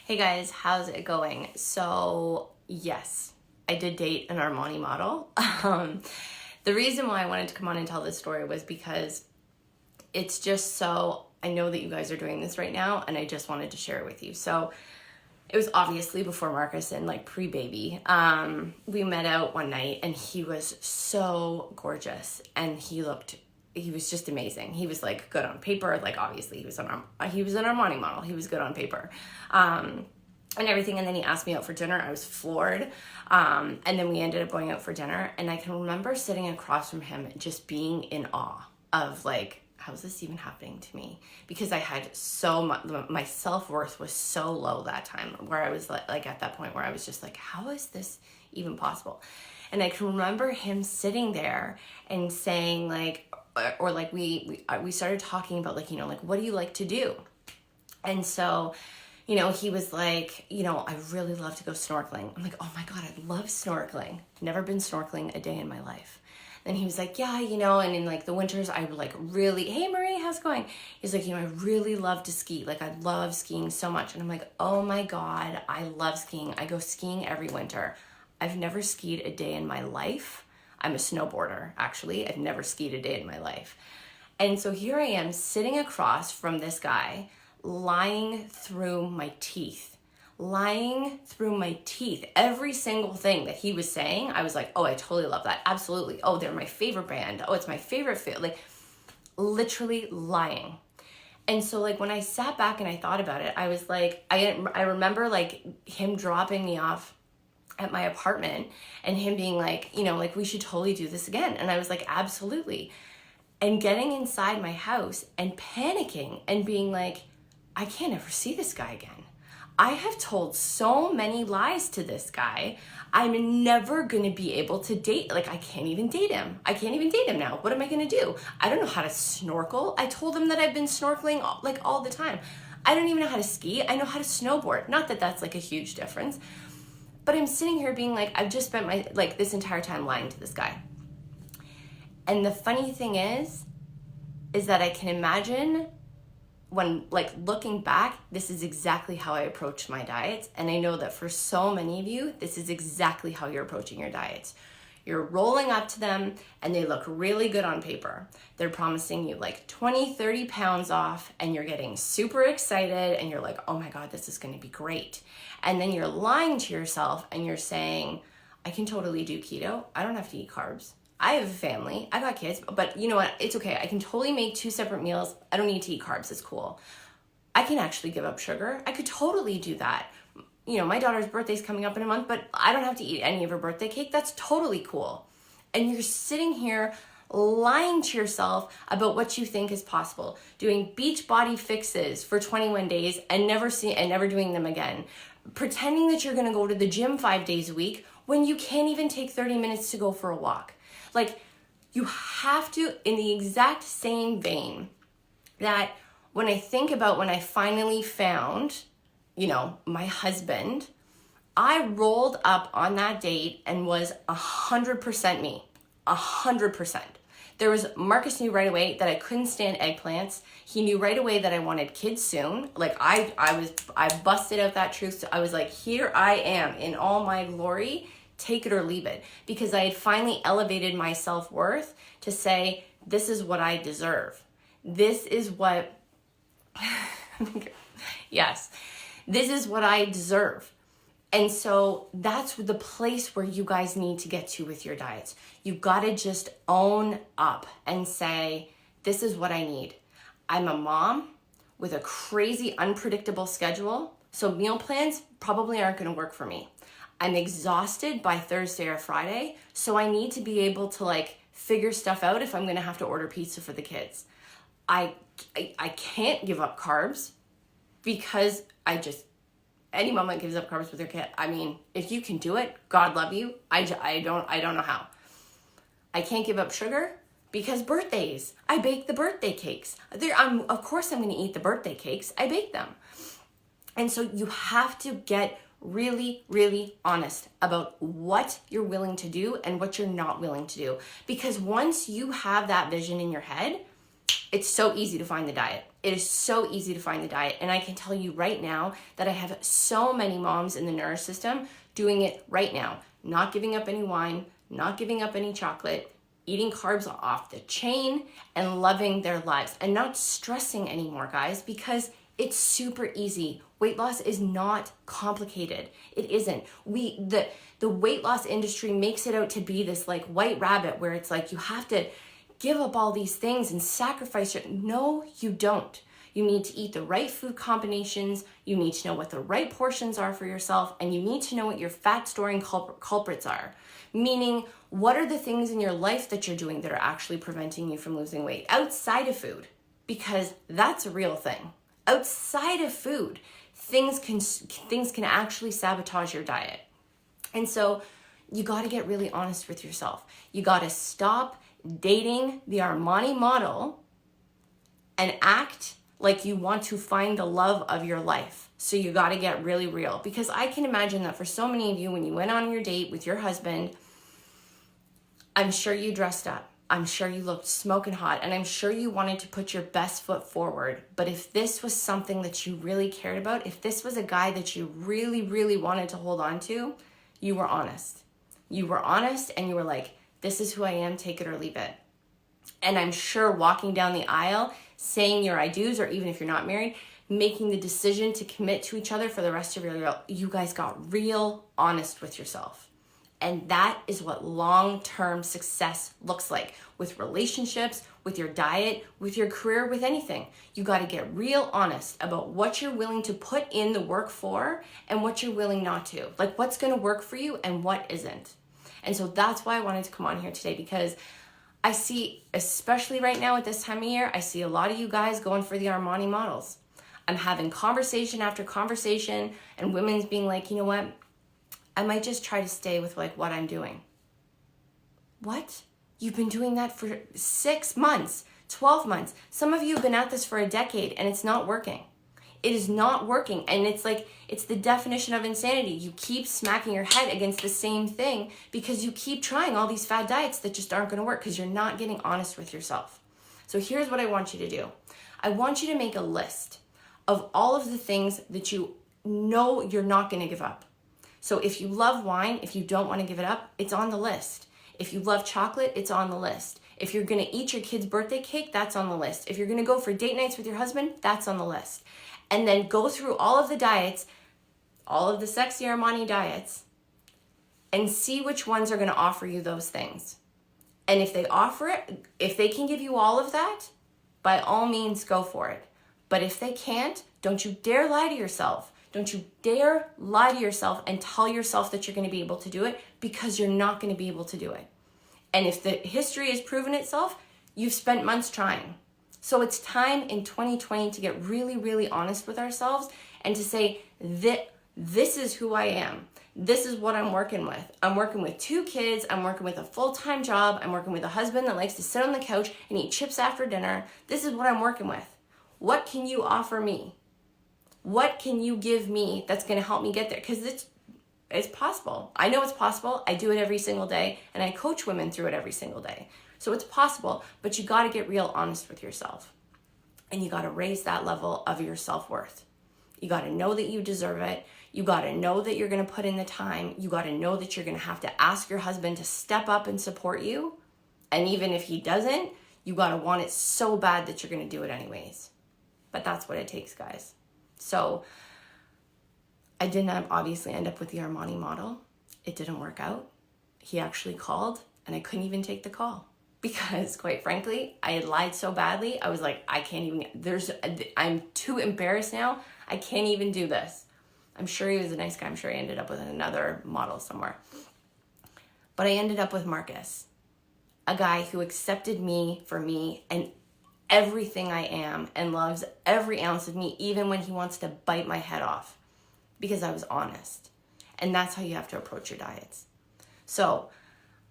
Hey guys, how's it going? So, yes, I did date an Armani model. The reason why I wanted to come on and tell this story was because it's just so, I know that you guys are doing this right now, and I just wanted to share it with you. So, it was obviously before Marcus and like pre-baby. We met out one night and he was so gorgeous and he was just amazing. He was like good on paper. Like obviously he was an Armani model. He was good on paper. And everything. And then he asked me out for dinner. I was floored. And then we ended up going out for dinner. And I can remember sitting across from him just being in awe of like, how's this even happening to me? Because I had so much, my self-worth was so low that time, where I was like at that point where I was just like, how is this even possible? And I can remember him sitting there and saying like, or like we started talking about like, like, what do you like to do? And so, he was like, I really love to go snorkeling. I'm like, oh my God, I love snorkeling. Never been snorkeling a day in my life. Then he was like, yeah, and in like the winters, I would like really, hey Marie, how's it going? He's like, I really love to ski. Like I love skiing so much. And I'm like, oh my God, I love skiing. I go skiing every winter. I've never skied a day in my life. I'm a snowboarder, actually. I've never skied a day in my life. And so here I am sitting across from this guy, lying through my teeth. Every single thing that he was saying, I was like, oh, I totally love that. Absolutely. Oh, they're my favorite band. Oh, it's my favorite fit. Like literally lying. And so like when I sat back and I thought about it, I was like, I remember like him dropping me off at my apartment and him being like, like we should totally do this again. And I was like, absolutely. And getting inside my house and panicking and being like, I can't ever see this guy again. I have told so many lies to this guy. I'm never going to be able to date. Like, I can't even date him. I can't even date him now. What am I going to do? I don't know how to snorkel. I told him that I've been snorkeling like all the time. I don't even know how to ski. I know how to snowboard. Not that that's like a huge difference. But I'm sitting here being like, I've just spent this entire time lying to this guy. And the funny thing is that I can imagine when like looking back, this is exactly how I approached my diets. And I know that for so many of you, this is exactly how you're approaching your diets. You're rolling up to them and they look really good on paper. They're promising you like 20, 30 pounds off and you're getting super excited and you're like, oh my God, this is going to be great. And then you're lying to yourself and you're saying, I can totally do keto. I don't have to eat carbs. I have a family, I got kids, but you know what? It's okay. I can totally make 2 separate meals. I don't need to eat carbs. It's cool. I can actually give up sugar. I could totally do that. My daughter's birthday's coming up in a month, but I don't have to eat any of her birthday cake. That's totally cool. And you're sitting here lying to yourself about what you think is possible, doing beach body fixes for 21 days and never doing them again, pretending that you're going to go to the gym 5 days a week when you can't even take 30 minutes to go for a walk. Like, you have to, in the exact same vein that when I think about when I finally found, my husband, I rolled up on that date and was 100% me, 100%. There was, Marcus knew right away that I couldn't stand eggplants. He knew right away that I wanted kids soon. Like I busted out that truth. So I was like, here I am in all my glory. Take it or leave it, because I had finally elevated my self-worth to say, this is what I deserve. This is what, yes, this is what I deserve. And so that's the place where you guys need to get to with your diets. You got to just own up and say, this is what I need. I'm a mom with a crazy unpredictable schedule. So meal plans probably aren't going to work for me. I'm exhausted by Thursday or Friday, so I need to be able to like figure stuff out if I'm going to have to order pizza for the kids. I can't give up carbs because any mom that gives up carbs with their kid, I mean, if you can do it, God love you. I don't know how. I can't give up sugar because birthdays. I bake the birthday cakes. Of course I'm going to eat the birthday cakes. I bake them. And so you have to get really, really honest about what you're willing to do and what you're not willing to do. Because once you have that vision in your head, it's so easy to find the diet. It is so easy to find the diet. And I can tell you right now that I have so many moms in the Nourish system doing it right now. Not giving up any wine, not giving up any chocolate, eating carbs off the chain, and loving their lives and not stressing anymore, guys, because it's super easy. Weight loss is not complicated. It isn't. The weight loss industry makes it out to be this like white rabbit where it's like you have to give up all these things and sacrifice it. No, you don't. You need to eat the right food combinations. You need to know what the right portions are for yourself, and you need to know what your fat storing culprits are. Meaning, what are the things in your life that you're doing that are actually preventing you from losing weight outside of food? Because that's a real thing. Outside of food, things can actually sabotage your diet. And so you got to get really honest with yourself. You got to stop dating the Armani model and act like you want to find the love of your life. So you got to get really real, because I can imagine that for so many of you, when you went on your date with your husband, I'm sure you dressed up. I'm sure you looked smoking hot, and I'm sure you wanted to put your best foot forward. But if this was something that you really cared about, if this was a guy that you really, really wanted to hold on to, you were honest. You were honest, and you were like, this is who I am, take it or leave it. And I'm sure walking down the aisle, saying your I do's, or even if you're not married, making the decision to commit to each other for the rest of your life, you guys got real honest with yourself. And that is what long-term success looks like with relationships, with your diet, with your career, with anything. You got to get real honest about what you're willing to put in the work for and what you're willing not to. Like what's going to work for you and what isn't. And so that's why I wanted to come on here today, because I see, especially right now at this time of year, I see a lot of you guys going for the Armani models. I'm having conversation after conversation, and women's being like, you know what? I might just try to stay with like what I'm doing. What? You've been doing that for 6 months, 12 months. Some of you have been at this for a decade and it's not working. It is not working. And it's like, it's the definition of insanity. You keep smacking your head against the same thing because you keep trying all these fad diets that just aren't going to work because you're not getting honest with yourself. So here's what I want you to do. I want you to make a list of all of the things that you know you're not going to give up. So if you love wine, if you don't want to give it up, it's on the list. If you love chocolate, it's on the list. If you're going to eat your kid's birthday cake, that's on the list. If you're going to go for date nights with your husband, that's on the list. And then go through all of the diets, all of the sexy Armani diets, and see which ones are going to offer you those things. And if they offer it, if they can give you all of that, by all means, go for it. But if they can't, don't you dare lie to yourself. Don't you dare lie to yourself and tell yourself that you're going to be able to do it, because you're not going to be able to do it. And if the history has proven itself, you've spent months trying. So it's time in 2020 to get really, really honest with ourselves and to say that this is who I am. This is what I'm working with. I'm working with 2 kids. I'm working with a full-time job. I'm working with a husband that likes to sit on the couch and eat chips after dinner. This is what I'm working with. What can you offer me? What can you give me that's going to help me get there? Because it's possible. I know it's possible. I do it every single day, and I coach women through it every single day. So it's possible, but you got to get real honest with yourself. And you got to raise that level of your self-worth. You got to know that you deserve it. You got to know that you're going to put in the time. You got to know that you're going to have to ask your husband to step up and support you. And even if he doesn't, you got to want it so bad that you're going to do it anyways. But that's what it takes, guys. So I did not obviously end up with the Armani model. It didn't work out. He actually called and I couldn't even take the call because, quite frankly, I had lied so badly. I was like, I'm too embarrassed now. I can't even do this. I'm sure he was a nice guy. I'm sure he ended up with another model somewhere. But I ended up with Marcus, a guy who accepted me for me and everything I am and loves every ounce of me, even when he wants to bite my head off, because I was honest. And that's how you have to approach your diets. So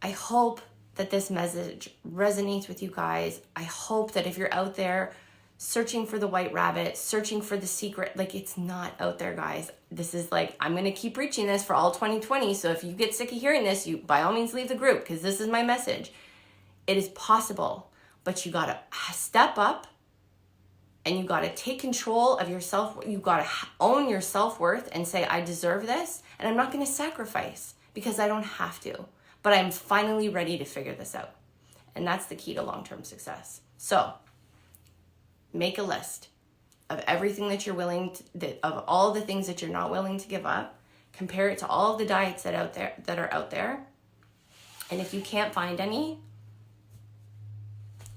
I hope that this message resonates with you guys. I hope that if you're out there searching for the white rabbit, searching for the secret, like, it's not out there, guys. This is like, I'm going to keep preaching this for all 2020. So if you get sick of hearing this, you by all means leave the group, because this is my message. It is possible. But you got to step up and you got to take control of yourself. You got to own your self-worth and say, I deserve this, and I'm not going to sacrifice because I don't have to, but I'm finally ready to figure this out. And that's the key to long-term success. So make a list of everything that you're willing to, of all the things that you're not willing to give up. Compare it to all of the diets that are out there. And if you can't find any,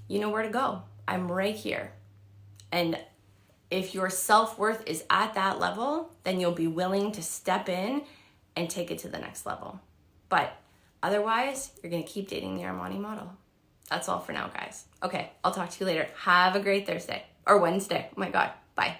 you know where to go. I'm right here. And if your self-worth is at that level, then you'll be willing to step in and take it to the next level. But otherwise, you're going to keep dating the Armani model. That's all for now, guys. Okay, I'll talk to you later. Have a great Thursday or Wednesday. Oh my God. Bye.